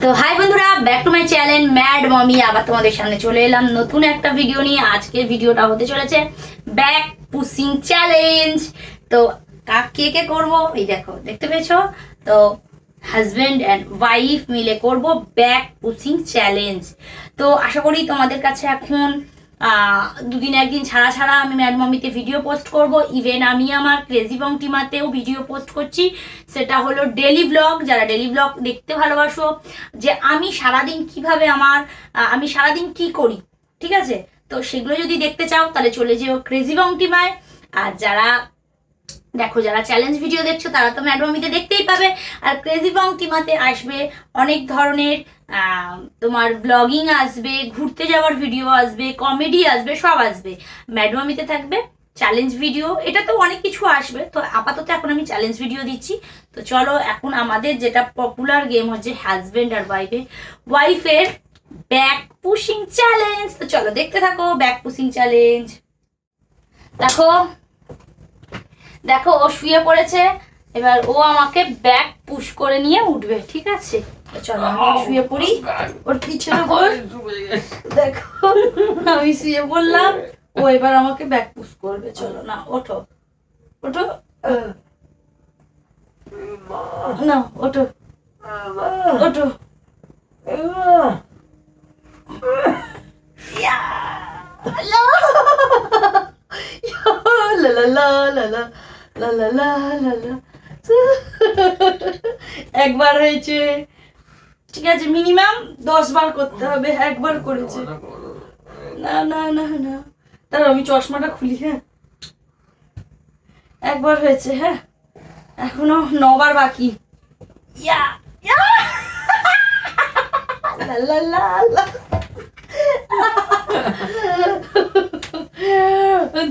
তো হাই বন্ধুরা, back to my channel Mad Mommy. আবার তোমাদের সামনে চলে এলাম নতুন একটা ভিডিও নিয়ে। আজকের ভিডিওটা হতে চলেছে ব্যাক পুশিং চ্যালেঞ্জ। তো কে কে করবো এই দেখো, দেখতে পেয়েছো তো হাজব্যান্ড অ্যান্ড ওয়াইফ মিলে করব ব্যাক পুশিং চ্যালেঞ্জ। তো আশা করি তোমাদের কাছে এখন দুদিন একদিন ছাড়া ছাড়া আমি ম্যাড মমিতে ভিডিও পোস্ট করব। ইভেন আমি আমার ক্রেজি বংটিমাতেও ভিডিও পোস্ট করছি, সেটা হলো ডেলি ব্লগ। যারা ডেলি ব্লগ দেখতে ভালোবাসো, যে আমি সারাদিন কিভাবে আমি সারাদিন কি করি, ঠিক আছে, তো সেগুলো যদি দেখতে চাও তাহলে চলে যেও ক্রেজি বংটিমায়। আর যারা যারা চ্যালেঞ্জ ভিডিও দেখছো তারা তো ম্যাড মমিতে দেখতেই পাবে। আর ক্রেজি বংটিমাতে আসবে অনেক ধরনের তোমার ব্লগিং আসবে, ঘুরতে যাওয়ার ভিডিও আসবে, কমেডি আসবে, সব আসবে। ম্যাড মমিতে থাকবে চ্যালেঞ্জ ভিডিও, এটা তো অনেক কিছু আসবে। তো আপাতত এখন আমি চ্যালেঞ্জ ভিডিও দিচ্ছি। তো চলো এখন আমাদের যেটা পপুলার গেম হচ্ছে হাজব্যান্ড আর ওয়াইফের ব্যাক পুশিং চ্যালেঞ্জ। তো চলো দেখতে থাকো ব্যাক পুশিং চ্যালেঞ্জ। দেখো দেখো ও শুয়ে পড়েছে, এবার ও আমাকে ব্যাক পুশ করে নিয়ে উঠবে, ঠিক আছে। চলো আমি শুয়ে পড়ি ওর পিছনে পড়। দেখো আমি শুয়ে পড়লাম, ও এবার আমাকে ব্যাক পুশ করবে। চলো না, ওঠো ওঠো, না ওঠো ওঠো। একবার হয়েছে, ঠিক আছে, মিনিমাম 10 বার করতে হবে। একবার করেছে, না না না না, তাহলে আমি চশমাটা খুলি। হ্যাঁ, একবার হয়েছে, হ্যাঁ, এখনো 9 বার বাকি। ইয়া ইয়া লা লা লা লা।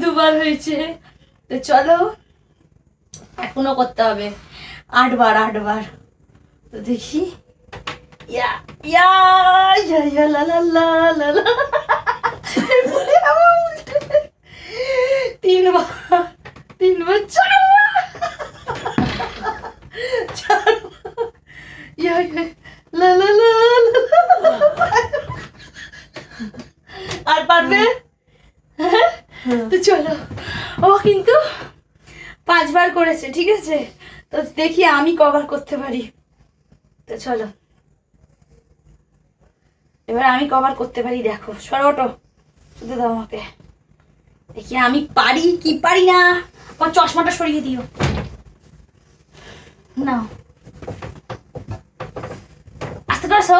2 বার হয়েছে। তো চলো এখনো করতে হবে 8 বার 8 বার। তো দেখি, ইয়া ইয়া ইয়া ইয়া লা লা লা লা লা। 3 বার 3 বার 4 বার 4 বার, ইয়া ইয়া লা লা লা। আর পারবে? তো চলো, ও কিন্তু 5 বার করেছে, ঠিক আছে। তো দেখি আমি কভার করতে পারি। তো চলো এবার আমি কভার করতে পারি। দেখো সরো, ওঠো, শুধু দাও আমাকে, দেখি আমি পারি কি পারি না। আমার চশমাটা সরিয়ে দিও না, আস্তে করে সো।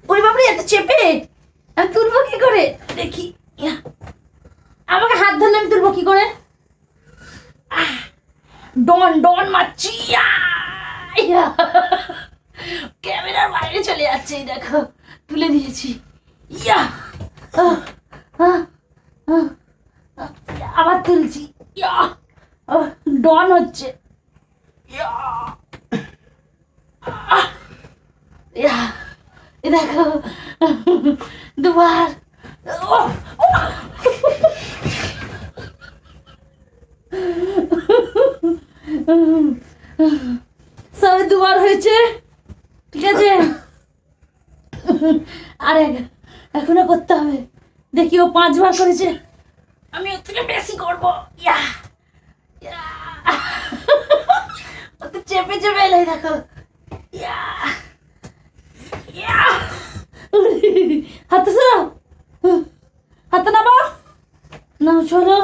ওরে বাবরে, এত চেপে আমি তুলবো কি করে? দেখি, আমাকে হাত ধরলে আমি তুলবো কি করে? ডন ডন মারছি, ক্যামেরার বাইরে চলে যাচ্ছে। দেখো তুলে দিয়েছি, ইয়া আবার তুলছি, ইয়া ডন হচ্ছে, দেখো 2 বার। সবে 2 বার হয়েছে, ঠিক আছে। আর এখনো করতে হবে। দেখি ও 5 বার করেছে, আমি ওর থেকে বেশি করবো। ইয়া ইয়া ও তো চেপে চেপে এলাই, দেখো, ইয়া ইয়া। হাতে সরাও, হাতে নামা, না চলো,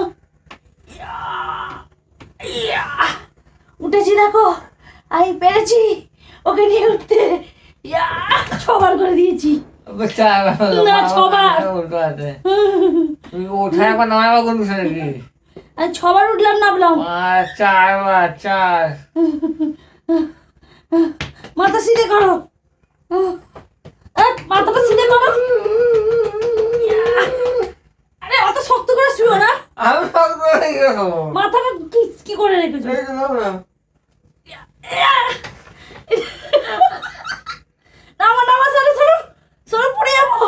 উঠেছি। দেখো আমি পেরেছি ওকে নিয়ে উঠতে। 6 বার করে দিয়েছি, না 6 বার। আমি 6 বার উঠলাম, নামলাম। 4 বার, 4। মাথা সিধে করো, মাথাটা সিধে করো। আরে অত শক্ত করে শুয়ো না, মাথাটা কি করে রেখেছো? নামা নামা, সরো সরো সরো, পড়ে যাবো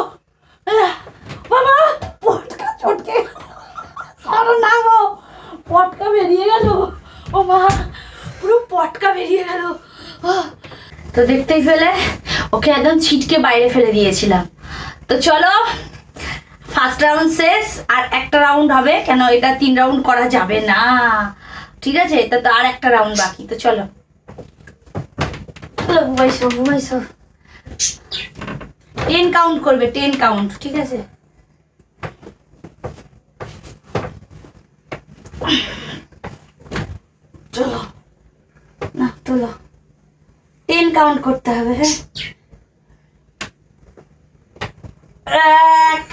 বাবা। পটকা চটকে, সরো, নামো। পটকা বেরিয়ে গেল, ও মা, পুরো পটকা বেরিয়ে গেল। তো দেখতেই পেলে ওকে একদম ছিটকে বাইরে ফেলে দিয়েছিলাম। তো চলো ফার্স্ট রাউন্ড শেষ, আর একটা রাউন্ড হবে, কেন এটা 3 রাউন্ড করা যাবে না, ঠিক আছে? তো আর একটা রাউন্ড বাকি। তো চলো ঘুমাইছো 10 কাউন্ট করবে, 10 কাউন্ট, ঠিক আছে? চলো না তোলো, 10 কাউন্ট করতে হবে। হ্যাঁ 1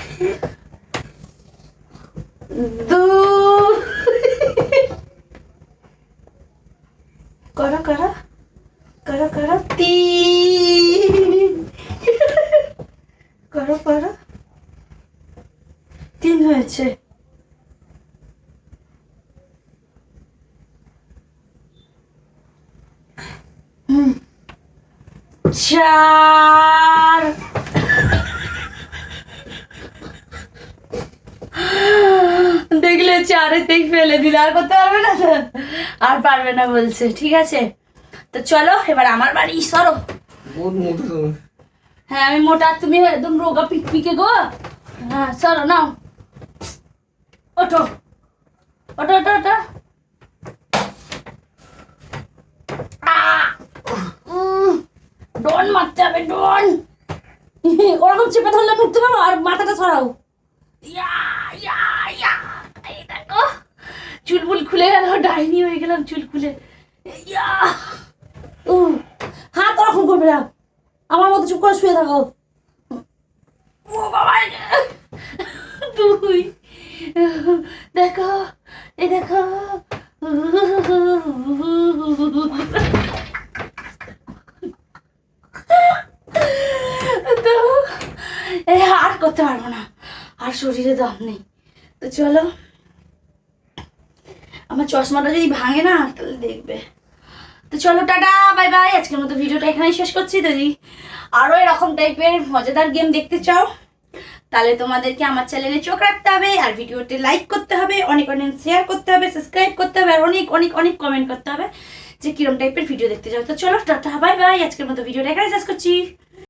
2 করো করো করো করো 3 করো করো 3 হয়েছে। হুম 4 দেখলে 4-তেই ফেলে দিল, আর করতে পারবে না তো? আর পারবে না বলছে, ঠিক আছে? তো চলো এবার আমার বাড়ি, সরো। বহুত মোটা তুমি। হ্যাঁ আমি মোটা, তুমি একদম রোগা পিকপিকে গো। হ্যাঁ সরো, নাও ওঠো ওঠো ওঠো ওঠো। ডন মারতে হবে, ডন। ওরকম চেপে ধরলে উঠতে পারো, আর মাথাটা ছড়াও। ইয়া ইয়া ইয়া, এই দেখো চুলবুল খুলে গেল, ডাইনি হয়ে গেলাম চুল খুলে। ইয়া হাত ওরকম করবে না, আমার মতো চুপ করে শুয়ে থাকো। ও বাবা, 2 দেখো, এই দেখো। তো আর করতে পারবো না, আর শরীরে দম নেই। তো চলো, আমার চশমাটা যদি ভাঙে না তাহলে দেখবে। তো চলো টাটা বাই বাই, আজকের মতো ভিডিওটা এখানেই শেষ করছি। যদি আরও এরকম টাইপের মজাদার গেম দেখতে চাও তাহলে তোমাদেরকে আমার চ্যানেলে চোখ রাখতে হবে, আর ভিডিওতে লাইক করতে হবে, অনেক অনেক শেয়ার করতে হবে, সাবস্ক্রাইব করতে হবে, আর অনেক অনেক অনেক কমেন্ট করতে হবে যে কিরম টাইপের ভিডিও দেখতে চাও। তো চলো টাটা বাই বাই, আজকের মতো ভিডিওটা এখানে শেষ করছি।